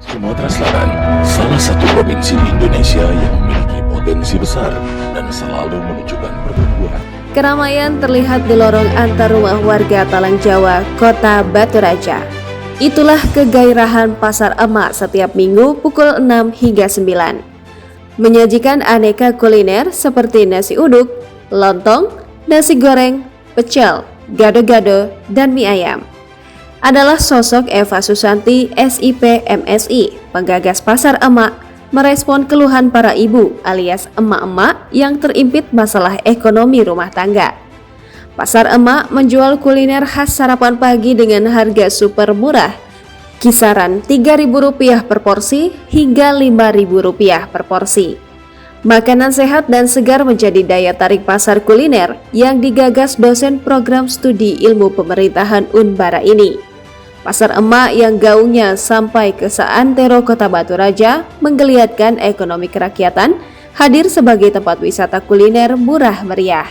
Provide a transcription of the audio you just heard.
Sumatera Selatan, salah satu provinsi di Indonesia yang memiliki potensi besar dan selalu menunjukkan pertumbuhan. Keramaian terlihat di lorong antar rumah warga Talang Jawa, Kota Batu Raja. Itulah kegairahan Pasar Emak setiap minggu pukul 6 hingga 9. Menyajikan aneka kuliner seperti nasi uduk, lontong, nasi goreng, pecel, gado-gado, dan mie ayam. Adalah sosok Eva Susanti, SIP MSI, penggagas Pasar Emak, merespon keluhan para ibu alias emak-emak yang terimpit masalah ekonomi rumah tangga. Pasar Emak menjual kuliner khas sarapan pagi dengan harga super murah, kisaran Rp3.000 per porsi hingga Rp5.000 per porsi. Makanan sehat dan segar menjadi daya tarik pasar kuliner yang digagas dosen program studi ilmu pemerintahan Unbara ini. Pasar Emak yang gaungnya sampai ke seantero Kota Batu Raja menggeliatkan ekonomi kerakyatan, hadir sebagai tempat wisata kuliner murah meriah.